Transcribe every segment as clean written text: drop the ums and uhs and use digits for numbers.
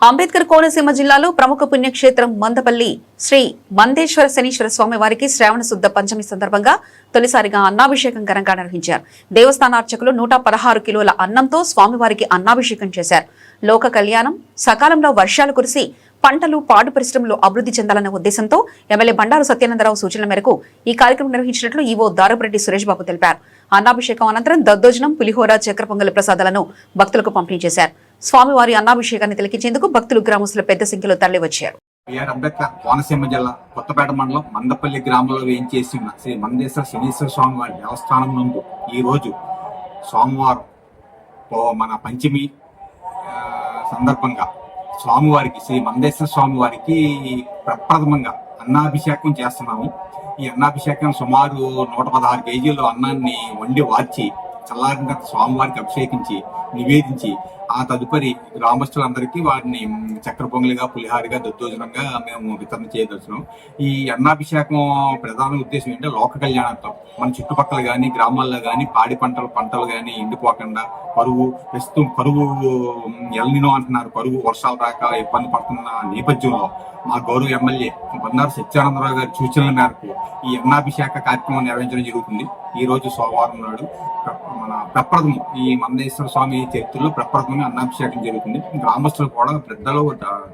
అంబేద్కర్ కోనసీమ జిల్లాలో ప్రముఖ పుణ్యక్షేత్రం మందపల్లి శ్రీ మందేశ్వర శనీశ్వర స్వామి వారికి శ్రావణ శుద్ధ పంచమి సందర్భంగా తొలిసారిగా అన్నాభిషేకం ఘనంగా నిర్వహించారు. దేవస్థాన అర్చకులు 116 కిలోల అన్నంతో స్వామివారికి అన్నాభిషేకం చేశారు. లోక కళ్యాణం, సకాలంలో వర్షాలు కురిసి పంటలు, పాడు పరిశ్రమలు అభివృద్ధి చెందాలన్న ఉద్దేశంతో ఎమ్మెల్యే బండారు సత్యానందరావు సూచనల మేరకు ఈ కార్యక్రమం నిర్వహించినట్లు ఈవో దారపురెడ్డి సురేష్ బాబు తెలిపారు. అన్నాభిషేకం అనంతరం దద్దోజనం, పులిహోర, చక్కెర పొంగలి ప్రసాదాలను భక్తులకు పంపిణీ చేశారు. స్వామివారి అన్నాభిషేకాన్ని తిలకించేందుకు భక్తులు, గ్రామస్తులు పెద్ద సంఖ్యలో తరలివచ్చారు. అంబేద్కర్ కోనసీమ జిల్లా కొత్తపేట మండలం మందపల్లి గ్రామంలో వేయించేసి ఉన్న శ్రీ మందేశ్వర శనీశ్వర స్వామి వారి దేవస్థానం నందు ఈ రోజు సోమవారం మన పంచమి సందర్భంగా స్వామివారికి, శ్రీ మందేశ్వర స్వామి వారికి ప్రప్రథమంగా అన్నాభిషేకం చేస్తున్నాము. ఈ అన్నాభిషేకం సుమారు 116 కేజీలు అన్నాన్ని వండి వార్చి చల్లారిన తర్వాత స్వామివారికి అభిషేకించి నివేదించి ఆ తదుపరి గ్రామస్తులందరికీ వారిని చక్కెర పొంగలిగా, పులిహారిగా, దద్దోజనంగా మేము వితరణ చేయదలుచున్నాం. ఈ అన్నాభిషేకం ప్రధాన ఉద్దేశం ఏంటంటే లోక కళ్యాణార్థం. మన చుట్టుపక్కల కానీ గ్రామాల్లో కానీ పాడి పంటలు కానీ ఎండిపోకుండా, ప్రస్తుతం కరువు ఎల్నినో అంటున్నారు, కరువు వర్షాలు రాక ఇబ్బంది పడుతున్న నేపథ్యంలో మా గౌరవ ఎమ్మెల్యే బండారు సత్యానందరావు గారి సూచనల మేరకు ఈ అన్నాభిషేక కార్యక్రమం నిర్వహించడం జరుగుతుంది. ఈ రోజు సోమవారం నాడు మన ప్రప్రథమం, ఈ మందేశ్వర స్వామి చరిత్రలో ప్రప్రథమంగా అన్నాభిషేకం జరుగుతుంది. గ్రామస్తులు కూడా, పెద్దలు,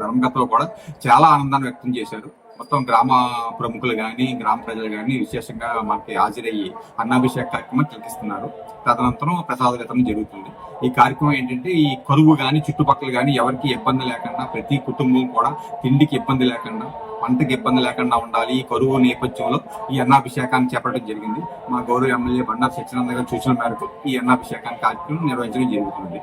ధర్మగతలు కూడా చాలా ఆనందాన్ని వ్యక్తం చేశారు. మొత్తం గ్రామ ప్రముఖులు కానీ, గ్రామ ప్రజలు కానీ విశేషంగా మనకి హాజరయ్యి అన్నాభిషేక కార్యక్రమం తిలకిస్తున్నారు. తదనంతరం ప్రసాద వితరణ జరుగుతుంది. ఈ కార్యక్రమం ఏంటంటే ఈ కరువు కానీ, చుట్టుపక్కల కానీ ఎవరికి ఇబ్బంది లేకుండా, ప్రతి కుటుంబం కూడా తిండికి ఇబ్బంది లేకుండా, పంటకి ఇబ్బంది లేకుండా ఉండాలి. ఈ కరువు నేపథ్యంలో ఈ అన్నాభిషేకాన్ని చేపట్టడం జరిగింది. మా గౌరవ ఎమ్మెల్యే బండారు సత్యానంద గారి సూచనల మేరకు ఈ అన్నాభిషేకాన్ని కార్యక్రమం నిర్వహించడం జరుగుతుంది.